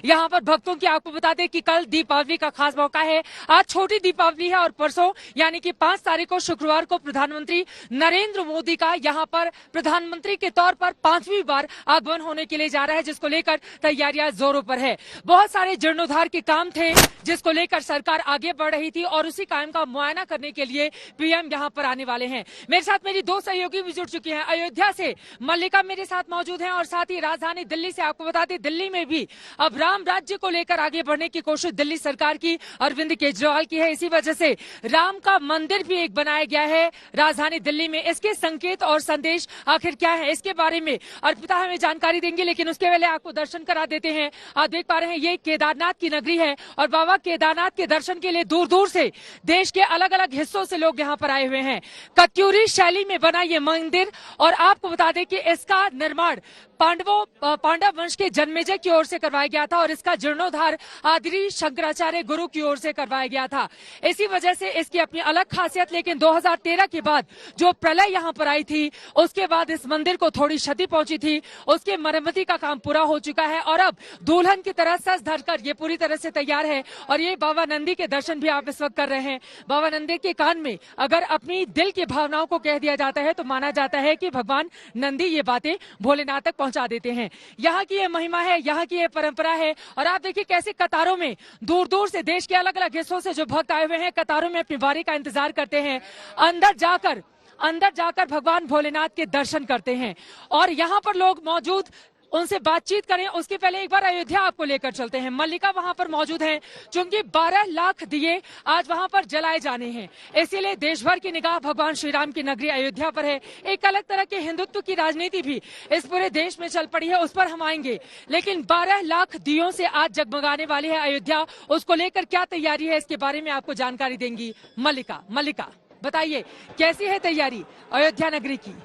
यहाँ पर भक्तों की आपको बता दें कि कल दीपावली का खास मौका है। आज छोटी दीपावली है और परसों यानी कि 5 तारीख को शुक्रवार को प्रधानमंत्री नरेंद्र मोदी का यहाँ पर प्रधानमंत्री के तौर पर 5वीं बार आगमन होने के लिए जा रहा है, जिसको लेकर तैयारियां जोरों पर है। बहुत सारे जीर्णोद्धार के काम थे जिसको लेकर सरकार आगे बढ़ रही थी और उसी काम का मुआयना करने के लिए पीएम यहाँ पर आने वाले हैं। मेरे साथ मेरी 2 सहयोगी भी जुड़ चुकी हैं। अयोध्या से मल्लिका मेरे साथ मौजूद हैं और साथ ही राजधानी दिल्ली से आपको बता दें दिल्ली में भी अब राम राज्य को लेकर आगे बढ़ने की कोशिश दिल्ली सरकार की अरविंद केजरीवाल की है। इसी वजह से राम का मंदिर भी एक बनाया गया है राजधानी दिल्ली में। इसके संकेत और संदेश आखिर क्या है, इसके बारे में अर्पिता हमें जानकारी देंगी, लेकिन उसके पहले आपको दर्शन करा देते हैं। आप देख पा रहे हैं ये केदारनाथ की नगरी है और बाबा केदारनाथ के दर्शन के लिए दूर दूर से देश के अलग अलग हिस्सों से लोग यहाँ पर आए हुए हैं। कत्यूरी शैली में बना ये मंदिर और आपको बता दें कि इसका निर्माण पांडव वंश के जन्मेजय की ओर से करवाया गया था और इसका जीर्णोद्धार आदि शंकराचार्य गुरु की ओर से करवाया गया था। इसी वजह से इसकी अपनी अलग खासियत, लेकिन 2013 के बाद जो प्रलय यहाँ पर आई थी उसके बाद इस मंदिर को थोड़ी क्षति पहुंची थी, उसके मरम्मती का काम पूरा हो चुका है और अब दुल्हन की तरह सज धरकर ये पूरी तरह से तैयार है। और ये बाबा नंदी के दर्शन भी आप इस वक्त कर रहे हैं। बाबा नंदी के कान में अगर अपनी दिल की भावनाओं को कह दिया जाता है तो माना जाता है कि भगवान नंदी ये बातें भोलेनाथ तक पहुंचा देते हैं। यहाँ की ये महिमा है, यहाँ की ये परंपरा है। और आप देखिए कैसे कतारों में दूर दूर से देश के अलग अलग हिस्सों से जो भक्त आए हुए हैं कतारों में अपनी बारी का इंतजार करते हैं, अंदर जाकर भगवान भोलेनाथ के दर्शन करते हैं। और यहाँ पर लोग मौजूद उनसे बातचीत करें उसके पहले एक बार अयोध्या आपको लेकर चलते हैं। मल्लिका वहां पर मौजूद हैं क्योंकि 12 लाख दिए आज वहां पर जलाए जाने हैं, इसीलिए देश भर की निगाह भगवान श्री राम की नगरी अयोध्या पर है। एक अलग तरह के हिंदुत्व की राजनीति भी इस पूरे देश में चल पड़ी है, उस पर हम आएंगे, लेकिन 12 लाख दियों से आज जगमगाने वाली है अयोध्या। उसको लेकर क्या तैयारी है इसके बारे में आपको जानकारी देंगी मल्लिका बताइए कैसी है तैयारी अयोध्या नगरी की।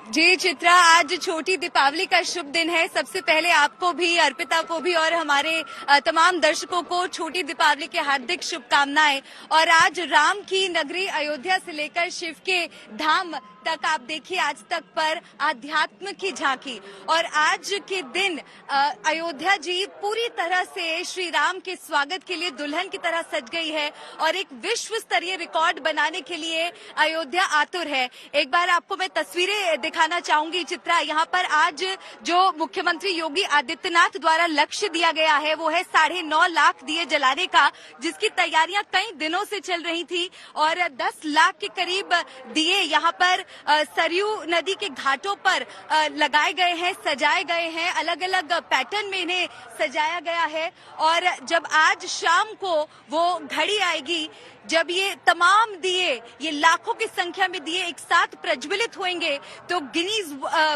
जी चित्रा, आज छोटी दीपावली का शुभ दिन है। सबसे पहले आपको भी, अर्पिता को भी और हमारे तमाम दर्शकों को छोटी दीपावली की हार्दिक शुभकामनाएं। और आज राम की नगरी अयोध्या से लेकर शिव के धाम तक आप देखिए आज तक पर आध्यात्म की झांकी। और आज के दिन अयोध्या जी पूरी तरह से श्री राम के स्वागत के लिए दुल्हन की तरह सज गई है और एक विश्व स्तरीय रिकॉर्ड बनाने के लिए अयोध्या आतुर है। एक बार आपको मैं तस्वीरें दिखाना चाहूंगी चित्रा। यहाँ पर आज जो मुख्यमंत्री योगी आदित्यनाथ द्वारा लक्ष्य दिया गया है वो है 9.5 लाख दिए जलाने का, जिसकी तैयारियां कई दिनों से चल रही थी। और 10 लाख के करीब दिए यहाँ पर सरयू नदी के घाटों पर लगाए गए हैं, सजाए गए हैं, अलग अलग पैटर्न में इन्हें सजाया गया है। और जब आज शाम को वो घड़ी आएगी जब ये तमाम दिए, ये लाखों की संख्या में दिए एक साथ प्रज्वलित होंगे तो Guinness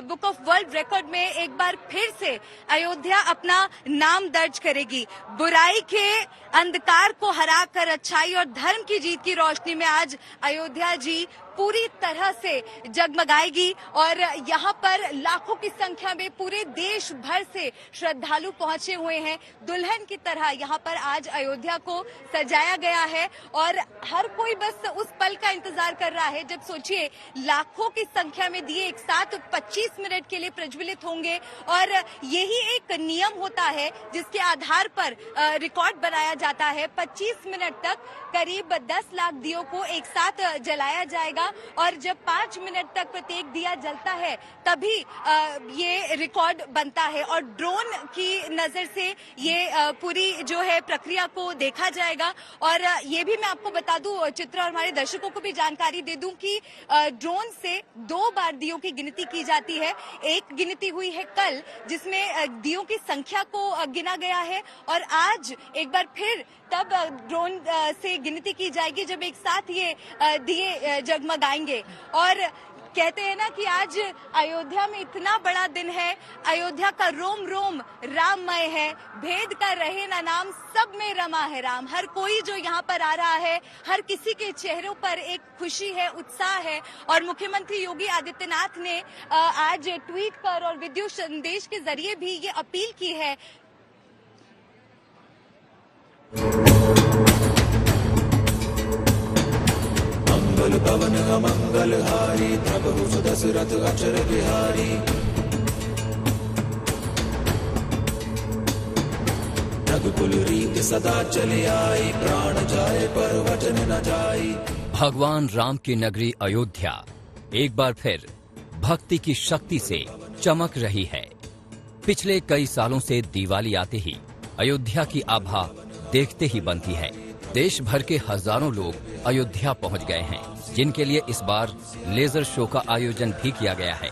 book of world record में एक बार फिर से अयोध्या अपना नाम दर्ज करेगी। बुराई के अंधकार को हराकर अच्छाई और धर्म की जीत की रोशनी में आज अयोध्या जी पूरी तरह से जगमगाएगी। और यहाँ पर लाखों की संख्या में पूरे देश भर से श्रद्धालु पहुंचे हुए हैं। दुल्हन की तरह यहाँ पर आज अयोध्या को सजाया गया है और हर कोई बस उस पल का इंतजार कर रहा है जब सोचिए लाखों की संख्या में दिए एक साथ 25 मिनट के लिए प्रज्वलित होंगे। और यही एक नियम होता है जिसके आधार पर रिकॉर्ड बनाया जाता है। 25 मिनट तक करीब 10 लाख दियों को एक साथ जलाया जाएगा और जब 5 मिनट तक प्रत्येक दिया जलता है तभी ये रिकॉर्ड बनता है। और ड्रोन की नजर से ये पूरी जो है प्रक्रिया को देखा जाएगा। और ये भी मैं आपको बता दूं चित्रा और हमारे दर्शकों को भी जानकारी दे दूं कि ड्रोन से 2 बार दियों की गिनती की जाती है। एक गिनती हुई है कल जिसमें दियों की संख्या को गिना गया है और आज एक बार फिर तब ड्रोन से गिनती की जाएगी जब एक साथ ये दिए जगमगाएंगे। और कहते हैं ना कि आज अयोध्या में इतना बड़ा दिन है, अयोध्या का रोम रोम राममय है, भेद का रहे ना नाम, सब में रमा है राम। हर कोई जो यहाँ पर आ रहा है, हर किसी के चेहरों पर एक खुशी है, उत्साह है। और मुख्यमंत्री योगी आदित्यनाथ ने आज ट्वीट कर और वीडियो संदेश के जरिए भी ये अपील की है। मंगल पवन अमंगल हारी, प्रभु दशरथ अचर बिहारी। रघुकुल रीत सदा चले आई, प्राण जाए पर वचन न जाई। भगवान राम की नगरी अयोध्या एक बार फिर भक्ति की शक्ति से चमक रही है। पिछले कई सालों से दिवाली आते ही अयोध्या की आभा देखते ही बनती है। देश भर के हजारों लोग अयोध्या पहुंच गए हैं, जिनके लिए इस बार लेजर शो का आयोजन भी किया गया है।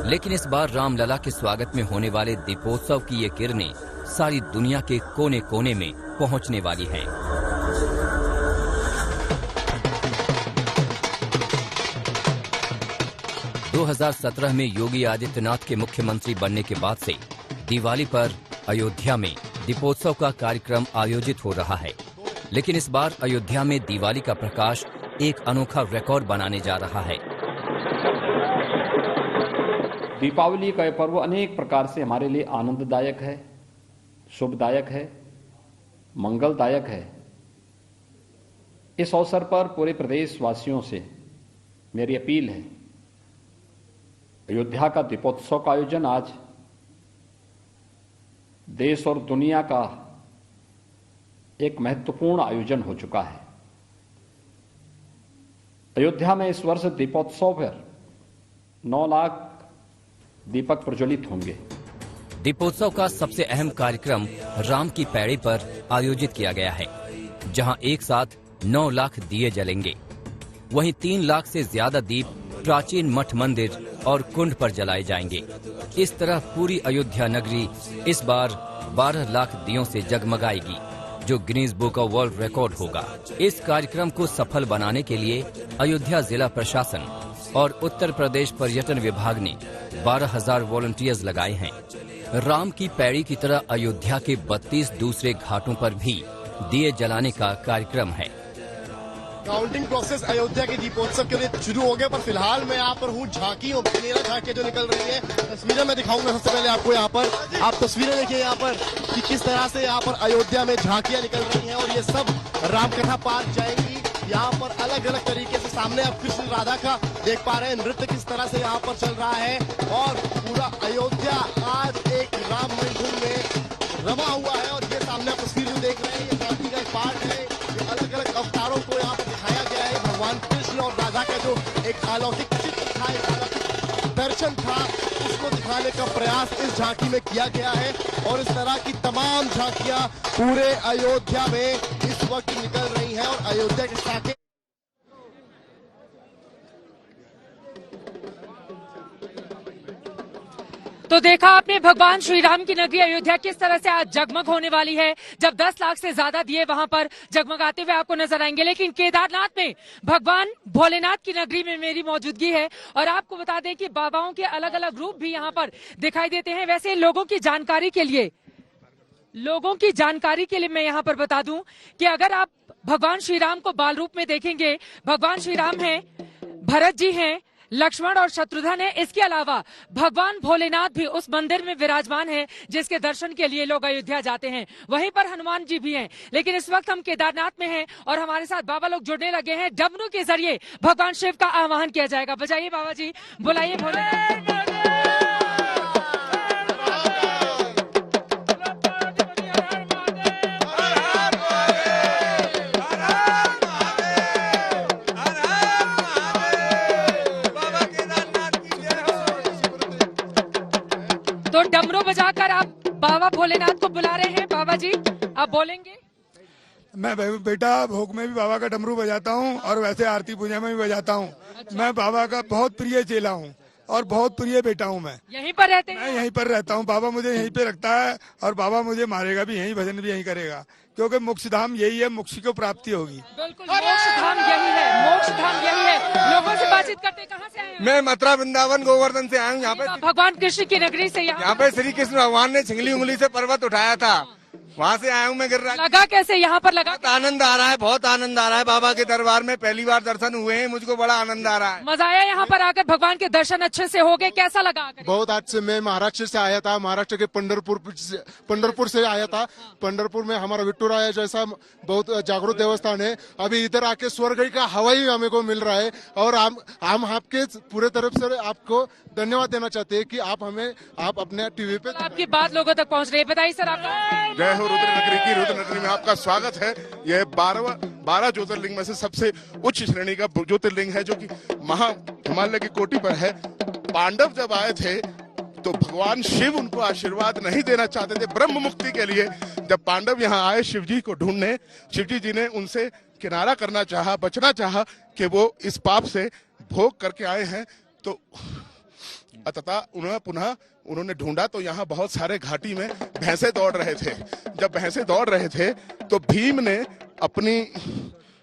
लेकिन इस बार रामलला के स्वागत में होने वाले दीपोत्सव की ये किरणें सारी दुनिया के कोने कोने में पहुंचने वाली हैं। दो 2017 में योगी आदित्यनाथ के मुख्यमंत्री बनने के बाद से दिवाली पर अयोध्या में दीपोत्सव का कार्यक्रम आयोजित हो रहा है। लेकिन इस बार अयोध्या में दिवाली का प्रकाश एक अनोखा रिकॉर्ड बनाने जा रहा है। दीपावली का यह पर्व अनेक प्रकार से हमारे लिए आनंददायक है, शुभदायक है, मंगलदायक है। इस अवसर पर पूरे प्रदेश वासियों से मेरी अपील है, अयोध्या का दीपोत्सव का आयोजन आज देश और दुनिया का एक महत्वपूर्ण आयोजन हो चुका है। अयोध्या में इस वर्ष दीपोत्सव पर 9 लाख दीपक प्रज्वलित होंगे। दीपोत्सव का सबसे अहम कार्यक्रम राम की पैड़ी पर आयोजित किया गया है, जहां एक साथ 9 लाख दिए जलेंगे। वहीं 3 लाख से ज्यादा दीप प्राचीन मठ मंदिर और कुंड पर जलाए जाएंगे। इस तरह पूरी अयोध्या नगरी इस बार 12 लाख दियों से जगमगाएगी, जो Guinness book of world record होगा। इस कार्यक्रम को सफल बनाने के लिए अयोध्या जिला प्रशासन और उत्तर प्रदेश पर्यटन विभाग ने 12,000 वॉलंटियर्स लगाए हैं। राम की पैड़ी की तरह अयोध्या के 32 दूसरे घाटों पर भी दिए जलाने का कार्यक्रम है। काउंटिंग प्रोसेस अयोध्या के दीपोत्सव के लिए शुरू हो गया, पर फिलहाल मैं यहाँ पर हूँ झांकियों मेरा झांकियाँ जो निकल रही है, तस्वीरें मैं दिखाऊंगा। सबसे पहले आपको यहाँ पर आप तस्वीरें देखिए यहाँ पर कि किस तरह से यहाँ पर अयोध्या में झांकियाँ निकल रही हैं और ये सब रामकथा पार्क जाएंगी। यहाँ पर अलग अलग तरीके से सामने आप कृष्ण राधा का देख पा रहे हैं, नृत्य किस तरह से यहाँ पर चल रहा है और पूरा अयोध्या आज एक राममय धुन में रमा हुआ है। और ये सामने आप तस्वीर जो देख रहे हैं, ये झांकी का एक पार्ट है। ये अलग अलग अवतारों को यहाँ पर दिखाया गया है। भगवान कृष्ण और राधा का जो एक अलौकिक चित्र था, एक अलौकिक दर्शन था, उसको दिखाने का प्रयास इस झांकी में किया गया है। और इस तरह की तमाम झांकियां पूरे अयोध्या में इस वक्त निकल रही हैं और अयोध्या के साथ तो देखा आपने भगवान श्री राम की नगरी अयोध्या किस तरह से आज जगमग होने वाली है, जब 10 लाख से ज्यादा दिए वहां पर जगमगाते हुए आपको नजर आएंगे। लेकिन केदारनाथ में भगवान भोलेनाथ की नगरी में मेरी मौजूदगी है और आपको बता दें कि बाबाओं के अलग अलग रूप भी यहाँ पर दिखाई देते हैं। वैसे लोगों की जानकारी के लिए मैं यहाँ पर बता दूं कि अगर आप भगवान श्री राम को बाल रूप में देखेंगे, भगवान श्री राम हैं, भरत जी हैं, लक्ष्मण और शत्रुघ्न है। इसके अलावा भगवान भोलेनाथ भी उस मंदिर में विराजमान है जिसके दर्शन के लिए लोग अयोध्या जाते हैं। वहीं पर हनुमान जी भी हैं। लेकिन इस वक्त हम केदारनाथ में हैं और हमारे साथ बाबा लोग जुड़ने लगे हैं। डमरू के जरिए भगवान शिव का आह्वान किया जाएगा। बजाइए बाबा जी, बुलाइए भोलेनाथ। तो डमरू बजाकर आप बाबा भोलेनाथ को बुला रहे हैं। बाबा जी आप बोलेंगे। मैं बेटा भोग में भी बाबा का डमरू बजाता हूँ और वैसे आरती पूजा में भी बजाता हूँ। अच्छा। मैं बाबा का बहुत प्रिय चेला हूँ और बहुत प्रिय बेटा हूँ। मैं यहीं पर रहते हैं? मैं यहीं पर रहता हूँ। बाबा मुझे यहीं पे रखता है और बाबा मुझे मारेगा भी यहीं, भजन भी यहीं करेगा, क्योंकि मोक्ष धाम यही है, मोक्ष को प्राप्ति होगी। बिल्कुल, मोक्ष धाम यही है, मोक्ष धाम यही है। लोगों से बातचीत करते, कहाँ से आए हैं? मैं मथुरा वृंदावन गोवर्धन से आया हूँ। यहाँ पे भगवान कृष्ण की नगरी से। यहाँ पे श्री कृष्ण भगवान ने छिंगली उंगली से पर्वत उठाया था वहाँ से आया हूँ मैं गिरिराज। लगा कैसे यहाँ पर लगा? बहुत आनंद आ रहा है, बहुत आनंद आ रहा है। बाबा के दरबार में पहली बार दर्शन हुए हैं, मुझको बड़ा आनंद आ रहा है। मजा आया यहाँ पर आकर? भगवान के दर्शन अच्छे से हो गए? कैसा लगा आकर? बहुत आज से मैं महाराष्ट्र से आया था, महाराष्ट्र के पंढरपुर से आया था। पंढरपुर में हमारा विट्ठुराया जैसा बहुत जागरूक देवस्थान है। अभी इधर आके स्वर्ग का हवा ही हमें को मिल रहा है और हम आपके पूरे तरफ से आपको धन्यवाद देना चाहते हैं कि आप अपने टीवी पे आपकी बात लोगों तक पहुँच रही है। बताइए सर आपका। जय हो रुद्र नगरी की। रुद्र नगरी में आपका स्वागत है। यह 12 ज्योतिर्लिंग में से सबसे उच्च श्रेणी का ज्योतिर्लिंग है, जो कि महा हिमालय की कोटि पर है। पांडव जब आए थे तो भगवान शिव उनको आशीर्वाद नहीं देना चाहते थे ब्रह्म मुक्ति के लिए। जब पांडव यहाँ आए शिव जी को ढूंढने, शिव जी ने उनसे किनारा करना चाहा, बचना चाहा कि वो इस पाप से भोग करके आए हैं। तो अतः उन्होंने ढूंढा तो यहाँ बहुत सारे घाटी में भैंसे दौड़ रहे थे। जब भैंसे दौड़ रहे थे तो भीम ने अपनी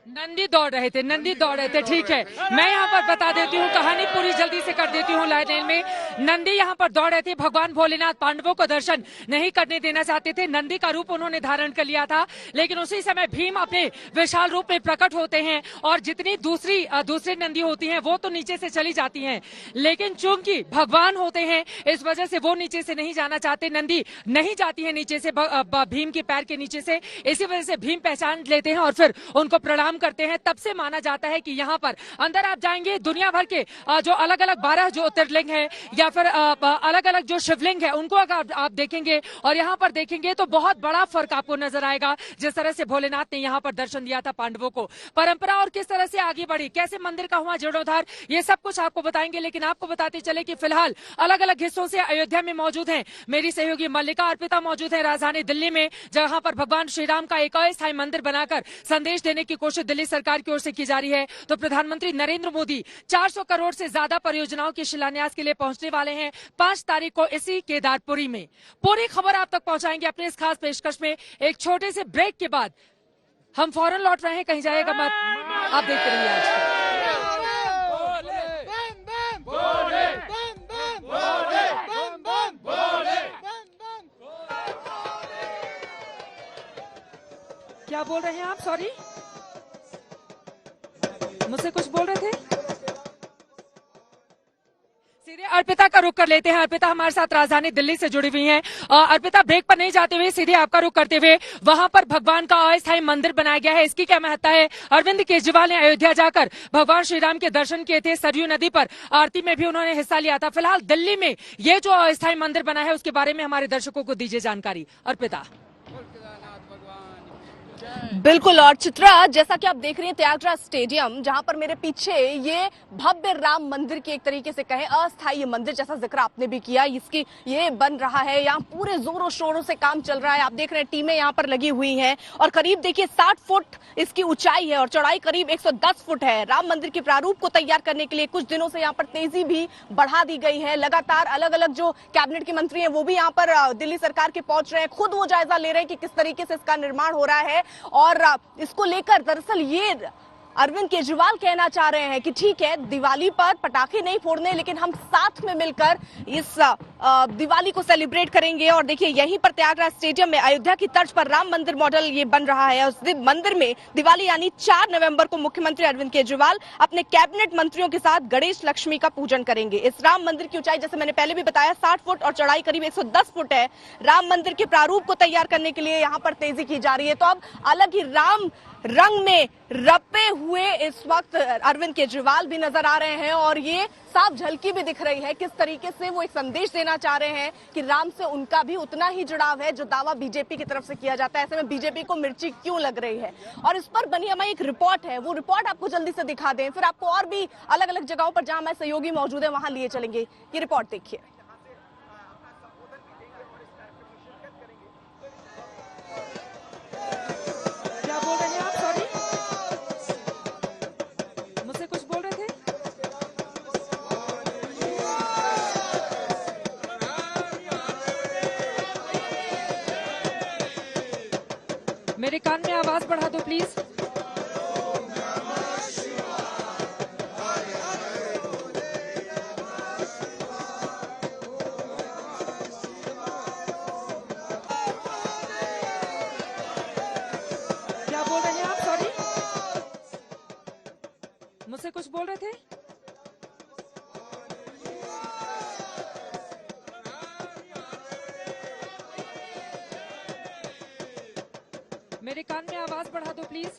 नंदी दौड़ रहे थे। ठीक है, मैं यहाँ पर बता देती हूँ, कहानी पूरी जल्दी से कर देती हूँ। लाइन में नंदी यहाँ पर दौड़ रहे थे। भगवान भोलेनाथ पांडवों को दर्शन नहीं करने देना चाहते थे। नंदी का रूप उन्होंने धारण कर लिया था, लेकिन उसी समय भीम अपने विशाल रूप में प्रकट होते हैं और जितनी दूसरी नंदी होती हैं वो तो नीचे से चली जाती हैं, लेकिन चूंकि भगवान होते हैं इस वजह से वो नीचे से नहीं जाना चाहते। नंदी नहीं जाती है नीचे से भीम के पैर के नीचे से। इसी वजह से भीम पहचान लेते हैं और फिर उनको प्रणाम करते हैं। तब से माना जाता है कि यहाँ पर अंदर आप जाएंगे, दुनिया भर के जो अलग अलग 12 ज्योतिर्लिंग है या फिर अलग अलग जो शिवलिंग है उनको अगर आप देखेंगे और यहाँ पर देखेंगे तो बहुत बड़ा फर्क आपको नजर आएगा। जिस तरह से भोलेनाथ ने यहाँ पर दर्शन दिया था पांडवों को, परंपरा और किस तरह से आगे बढ़ी, कैसे मंदिर का हुआ जीर्णोद्धार, ये सब कुछ आपको बताएंगे। लेकिन आपको बताते चले कि फिलहाल अलग अलग हिस्सों से अयोध्या में मौजूद है मेरी सहयोगी मल्लिका अर्पिता मौजूद है राजधानी दिल्ली में, जहां पर भगवान श्री राम का एक अस्थायी मंदिर बनाकर संदेश देने की कोशिश दिल्ली सरकार की ओर से की जा रही है। तो प्रधानमंत्री नरेंद्र मोदी 400 करोड़ से ज्यादा परियोजनाओं के शिलान्यास के लिए पहुंचने वाले हैं 5 तारीख को इसी केदारपुरी में। पूरी खबर आप तक पहुंचाएंगे अपने इस खास पेशकश में। एक छोटे से ब्रेक के बाद हम फौरन लौट रहे हैं, कहीं जाएगा मत, आप देखते रहिए आज। क्या बोल रहे हैं आप? सॉरी, मुझसे कुछ बोल रहे थे। सीधे अर्पिता का रुख कर लेते हैं। अर्पिता हमारे साथ राजधानी दिल्ली से जुड़ी हुई हैं। अर्पिता, ब्रेक पर नहीं जाते हुए सीधे आपका रुख करते हुए, वहां पर भगवान का अस्थायी मंदिर बनाया गया है, इसकी क्या महत्ता है? अरविंद केजरीवाल ने अयोध्या जाकर भगवान श्री राम के दर्शन किए थे, सरयू नदी पर आरती में भी उन्होंने हिस्सा लिया था। फिलहाल दिल्ली में ये जो अस्थायी मंदिर बना है उसके बारे में हमारे दर्शकों को दीजिए जानकारी। अर्पिता। बिल्कुल, और चित्रा, जैसा कि आप देख रही हैं त्यागराज स्टेडियम, जहां पर मेरे पीछे ये भव्य राम मंदिर की एक तरीके से कहें अस्थायी मंदिर, जैसा जिक्र आपने भी किया, इसकी ये बन रहा है। यहाँ पूरे जोरों शोरों से काम चल रहा है। आप देख रहे हैं टीमें यहाँ पर लगी हुई हैं और करीब देखिए 60 फुट इसकी ऊंचाई है और चौड़ाई करीब 110 फुट है। राम मंदिर के प्रारूप को तैयार करने के लिए कुछ दिनों से यहाँ पर तेजी भी बढ़ा दी गई है। लगातार अलग अलग जो कैबिनेट के मंत्री हैं वो भी यहाँ पर दिल्ली सरकार के पहुंच रहे हैं, खुद वो जायजा ले रहे हैं कि किस तरीके से इसका निर्माण हो रहा है। और इसको लेकर दरअसल ये अरविंद केजरीवाल कहना चाह रहे हैं कि ठीक है, दिवाली पर पटाखे नहीं फोड़ने, लेकिन हम साथ में मिलकर इस दिवाली को सेलिब्रेट करेंगे। और देखिए यहीं पर त्यागराज स्टेडियम में अयोध्या की तर्ज पर राम मंदिर मॉडल ये बन रहा है। उस मंदिर में दिवाली यानी 4 नवंबर को मुख्यमंत्री अरविंद केजरीवाल अपने कैबिनेट मंत्रियों के साथ गणेश लक्ष्मी का पूजन करेंगे। इस राम मंदिर की ऊंचाई, जैसे मैंने पहले भी बताया, 60 फुट और चौड़ाई करीब 110 फुट है। राम मंदिर के प्रारूप को तैयार करने के लिए यहाँ पर तेजी की जा रही है। तो अब अलग ही राम रंग में रपे हुए इस वक्त अरविंद केजरीवाल भी नजर आ रहे हैं और ये साफ झलकी भी दिख रही है किस तरीके से वो एक संदेश देना चाह रहे हैं कि राम से उनका भी उतना ही जुड़ाव है जो दावा बीजेपी की तरफ से किया जाता है। ऐसे में बीजेपी को मिर्ची क्यों लग रही है? और इस पर बनी हमारी एक रिपोर्ट है, वो रिपोर्ट आपको जल्दी से दिखा दें, फिर आपको और भी अलग अलग जगहों पर जहां हमारे सहयोगी मौजूद है वहां लिए चलेंगे। ये रिपोर्ट देखिए। क्या बोल रहे हैं आप? सॉरी, मुझसे कुछ बोल रहे थे। मेरे कान में आवाज बढ़ा दो प्लीज। से कुछ बोल रहे थे? मेरे कान में आवाज बढ़ा दो प्लीज।